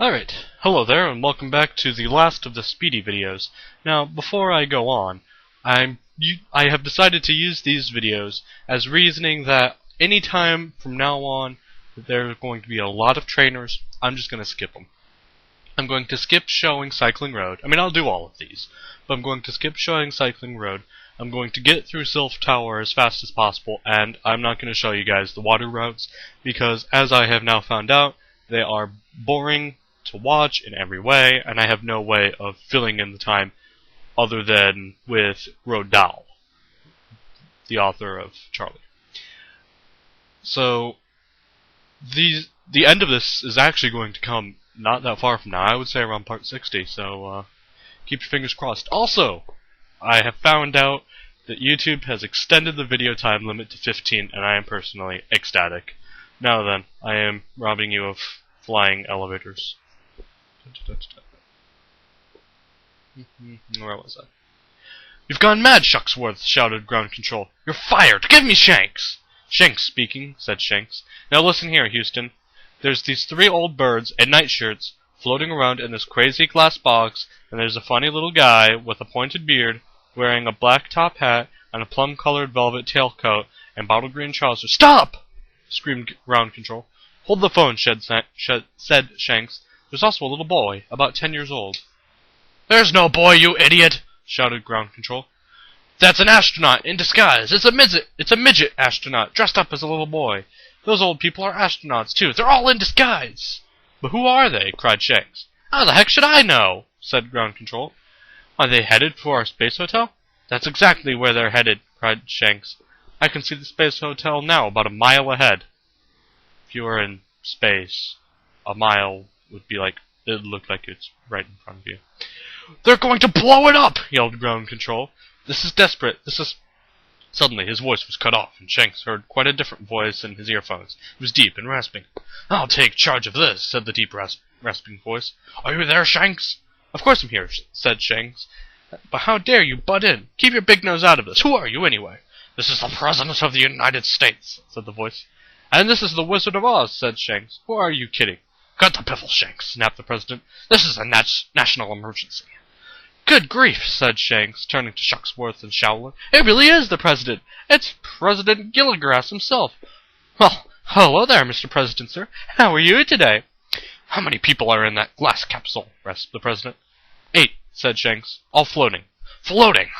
Alright, hello there and welcome back to the last of the Speedy videos. Now, before I go on, I have decided to use these videos as reasoning that anytime from now on that there are going to be a lot of trainers, I'm just going to skip them. I'm going to skip showing Cycling Road. I mean, I'll do all of these, but I'm going to skip showing Cycling Road. I'm going to get through Sylph Tower as fast as possible, and I'm not going to show you guys the water routes, because as I have now found out, they are boring to watch in every way, and I have no way of filling in the time other than with Dahl, the author of Charlie. So, the end of this is actually going to come not that far from now. I would say around part 60, so keep your fingers crossed. Also, I have found out that YouTube has extended the video time limit to 15, and I am personally ecstatic. Now then, I am robbing you of flying elevators. Where was I? "You've gone mad, Shucksworth!" shouted Ground Control. "You're fired! Give me Shanks!" "Shanks speaking," said Shanks. "Now listen here, Houston. There's these 3 old birds in nightshirts floating around in this crazy glass box, and there's a funny little guy with a pointed beard wearing a black top hat and a plum-colored velvet tailcoat and bottle green trousers." "Stop!" screamed Ground Control. "Hold the phone," said Shanks. "There's also a little boy, about 10 years old." "There's no boy, you idiot!" shouted Ground Control. "That's an astronaut in disguise. It's a midget astronaut dressed up as a little boy. Those old people are astronauts too. They're all in disguise." "But who are they?" cried Shanks. "How the heck should I know?" said Ground Control. "Are they headed for our space hotel?" "That's exactly where they're headed," cried Shanks. "I can see the space hotel now, about a mile ahead." If you were in space, a mile would be like, it'd look like it's right in front of you. "They're going to blow it up!" yelled Ground Control. "This is desperate. Suddenly his voice was cut off, and Shanks heard quite a different voice in his earphones. It was deep and rasping. "I'll take charge of this," said the deep rasping voice. "Are you there, Shanks?" "Of course I'm here," said Shanks. "But how dare you butt in? Keep your big nose out of this. Who are you, anyway?" "This is the President of the United States," said the voice. "And this is the Wizard of Oz," said Shanks. "Who are you kidding?" "Cut the piffle, Shanks," snapped the President. "This is a national emergency." "Good grief," said Shanks, turning to Shucksworth and Showler. "It really is the President! It's President Gilligrass himself!" "Well, hello there, Mr. President, sir. How are you today?" "How many people are in that glass capsule?" rasped the President. 8, said Shanks. "All floating." "Floating!"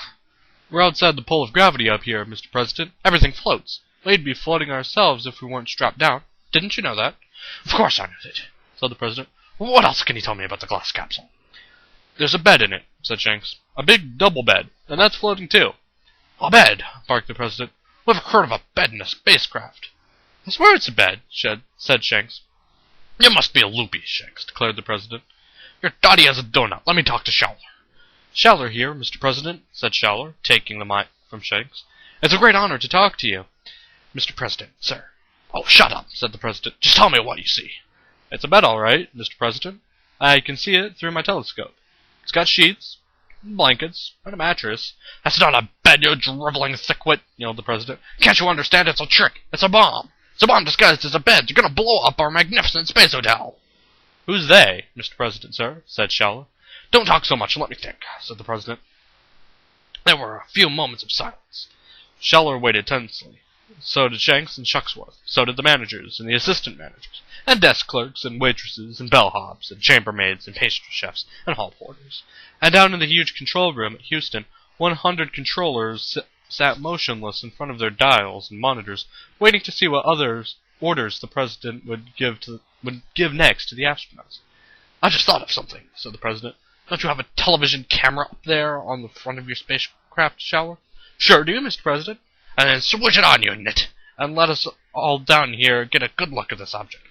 "We're outside the pull of gravity up here, Mr. President. Everything floats. We'd be floating ourselves if we weren't strapped down. Didn't you know that?" "Of course I knew that," said the President. "What else can you tell me about the glass capsule?" "There's a bed in it," said Shanks. "A big double bed, and that's floating too." "A bed!" barked the President. "Whoever heard of a bed in a spacecraft?" "I swear it's a bed," said Shanks. "You must be a loopy, Shanks," declared the President. "You're dotty as a donut. Let me talk to Showler." "Showler here, Mr. President," said Showler, taking the mic from Shanks. "It's a great honor to talk to you." "Mr. President, sir." "Oh, shut up," said the President. "Just tell me what you see." "It's a bed, all right, Mr. President. I can see it through my telescope. It's got sheets, blankets, and a mattress." "That's not a bed, you driveling thickwit," yelled the President. "Can't you understand? It's a trick. It's a bomb. It's a bomb disguised as a bed. You're going to blow up our magnificent space hotel." "Who's they, Mr. President, sir?" said Showler. "Don't talk so much and let me think," said the President. There were a few moments of silence. Showler waited tensely. So did Shanks and Shucksworth. So did the managers and the assistant managers, and desk clerks and waitresses and bellhops and chambermaids and pastry chefs and hall porters. And down in the huge control room at Houston, 100 controllers sat motionless in front of their dials and monitors, waiting to see what orders the President would give next to the astronauts. "I just thought of something," said the President. "Don't you have a television camera up there on the front of your spacecraft, Showler?" "Sure do, Mr. President." "And then switch it on, you nit, and let us all down here get a good look at this object."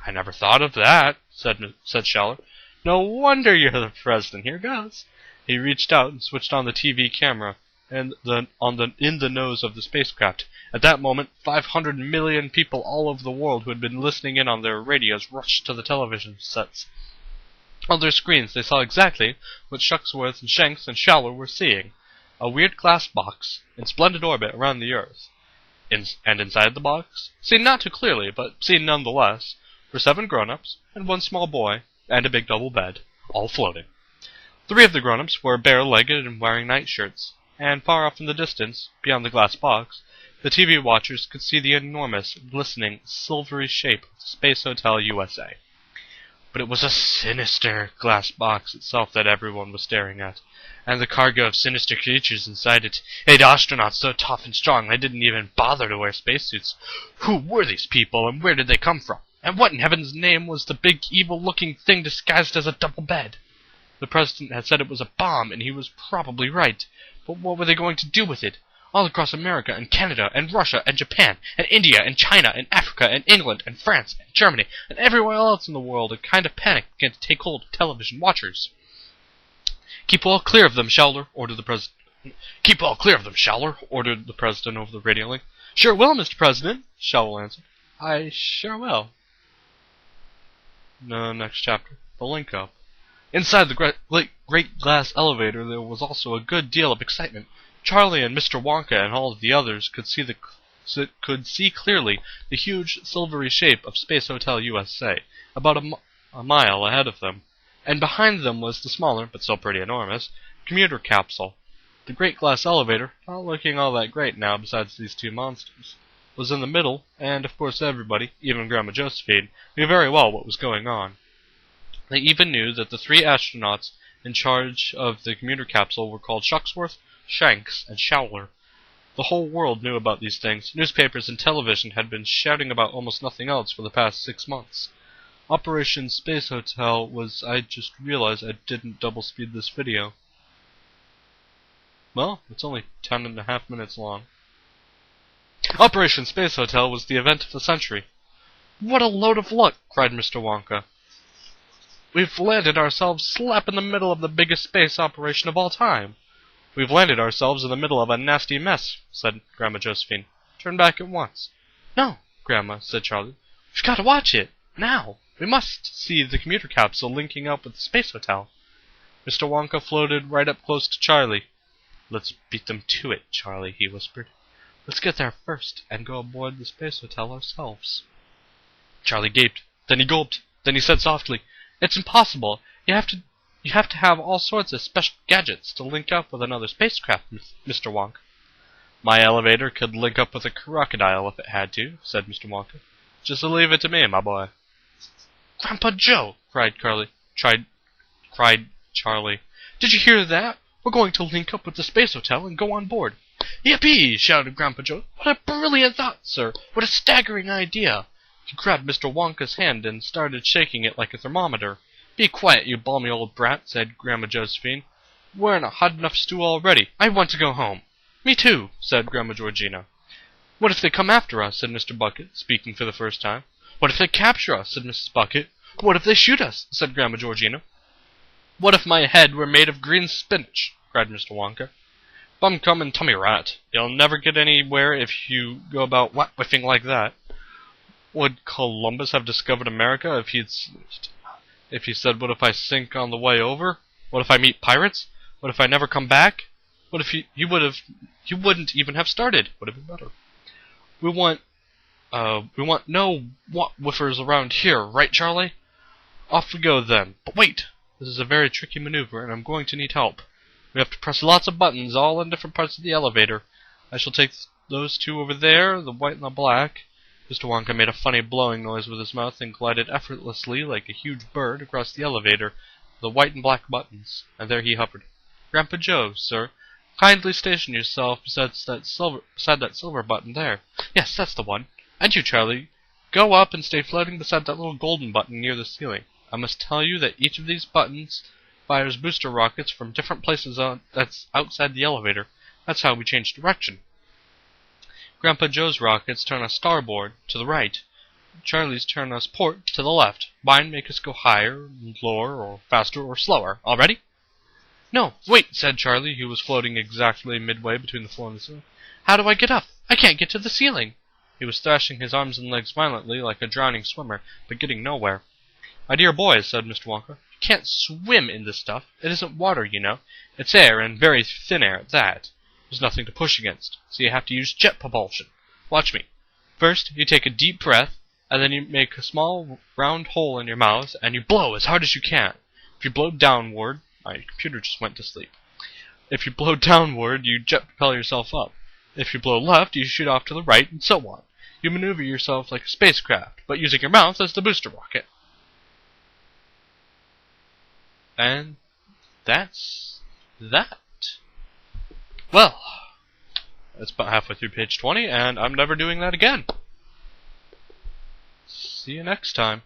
"I never thought of that," said Showler. "No wonder you're the President. Here goes." He reached out and switched on the TV camera in the nose of the spacecraft. At that moment, 500 million people all over the world who had been listening in on their radios rushed to the television sets. On their screens, they saw exactly what Shucksworth and Shanks and Showler were seeing. A weird glass box in splendid orbit around the Earth. And inside the box, seen not too clearly, but seen nonetheless, were 7 grown-ups and 1 small boy and a big double bed, all floating. 3 of the grown-ups were bare-legged and wearing nightshirts, and far off in the distance, beyond the glass box, the TV watchers could see the enormous, glistening, silvery shape of the Space Hotel USA. But it was a sinister glass box itself that everyone was staring at, and the cargo of sinister creatures inside it. 8 astronauts so tough and strong they didn't even bother to wear spacesuits. Who were these people, and where did they come from? And what in heaven's name was the big evil-looking thing disguised as a double bed? The president had said it was a bomb, and he was probably right. But what were they going to do with it? All across America, and Canada, and Russia, and Japan, and India, and China, and Africa, and England, and France, and Germany, and everywhere else in the world, a kind of panic began to take hold of television watchers. "Keep well clear of them, Showler," ordered the president. "Keep well clear of them, Showler," ordered the president over the radio link. "Sure will, Mr. President," Showler answered. "I sure will." No, next chapter. The link-up. Inside the great glass elevator, there was also a good deal of excitement. Charlie and Mr. Wonka and all of the others could see clearly the huge silvery shape of Space Hotel USA, about a mile ahead of them, and behind them was the smaller, but still pretty enormous, commuter capsule. The great glass elevator, not looking all that great now besides these 2 monsters, was in the middle, and of course everybody, even Grandma Josephine, knew very well what was going on. They even knew that the 3 astronauts in charge of the commuter capsule were called Shucksworth, Shanks, and Showler. The whole world knew about these things. Newspapers and television had been shouting about almost nothing else for the past 6 months. Operation Space Hotel was... I just realized I didn't double speed this video. Well, it's only 10.5 minutes long. Operation Space Hotel was the event of the century. "What a load of luck!" cried Mr. Wonka. "We've landed ourselves slap in the middle of the biggest space operation of all time." "We've landed ourselves in the middle of a nasty mess," said Grandma Josephine. "Turn back at once." "No, Grandma," said Charlie. "We've got to watch it. Now. We must see the commuter capsule linking up with the Space Hotel." Mr. Wonka floated right up close to Charlie. "Let's beat them to it, Charlie," he whispered. "Let's get there first, and go aboard the Space Hotel ourselves." Charlie gaped. Then he gulped. Then he said softly, "It's impossible. You have to have all sorts of special gadgets to link up with another spacecraft, Mr. Wonka." "My elevator could link up with a crocodile if it had to," said Mr. Wonka. "Just leave it to me, my boy." "Grandpa Joe!" cried Charlie. "Did you hear that? We're going to link up with the Space Hotel and go on board." "Yippee!" shouted Grandpa Joe. "What a brilliant thought, sir! What a staggering idea!" He grabbed Mr. Wonka's hand and started shaking it like a thermometer. "Be quiet, you balmy old brat," said Grandma Josephine. "We're in a hot enough stew already. I want to go home." "Me too," said Grandma Georgina. "What if they come after us?" said Mr. Bucket, speaking for the first time. "What if they capture us?" said Mrs. Bucket. "What if they shoot us?" said Grandma Georgina. "What if my head were made of green spinach?" cried Mr. Wonka. "Bum-cum and tummy rat. You'll never get anywhere if you go about whiffing like that." Would Columbus have discovered America if he said, "What if I sink on the way over? What if I meet pirates? What if I never come back?" What if he wouldn't even have started? Would have been better. We want no whiffers around here, right, Charlie? Off we go then. But wait! This is a very tricky maneuver, and I'm going to need help. We have to press lots of buttons, all in different parts of the elevator. I shall take those 2 over there, the white and the black. Mr. Wonka made a funny blowing noise with his mouth and glided effortlessly like a huge bird across the elevator, the white and black buttons, and there he hovered. "Grandpa Joe, sir, kindly station yourself beside that silver button there. Yes, that's the one. And you, Charlie, go up and stay floating beside that little golden button near the ceiling. I must tell you that each of these buttons fires booster rockets from different places that's outside the elevator. That's how we change direction. Grandpa Joe's rockets turn us starboard, to the right. Charlie's turn us port, to the left. Mine make us go higher, lower, or faster, or slower. All ready?" "No, wait," said Charlie, who was floating exactly midway between the floor and the ceiling. "How do I get up? I can't get to the ceiling." He was thrashing his arms and legs violently like a drowning swimmer, but getting nowhere. "My dear boys," said Mr. Wonka, "you can't swim in this stuff. It isn't water, you know. It's air, and very thin air at that. There's nothing to push against, so you have to use jet propulsion. Watch me. First, you take a deep breath, and then you make a small round hole in your mouth, and you blow as hard as you can. If you blow downward, my computer just went to sleep. If you blow downward, you jet propel yourself up. If you blow left, you shoot off to the right, and so on. You maneuver yourself like a spacecraft, but using your mouth as the booster rocket. And that's that. Well, that's about halfway through page 20, and I'm never doing that again. See you next time.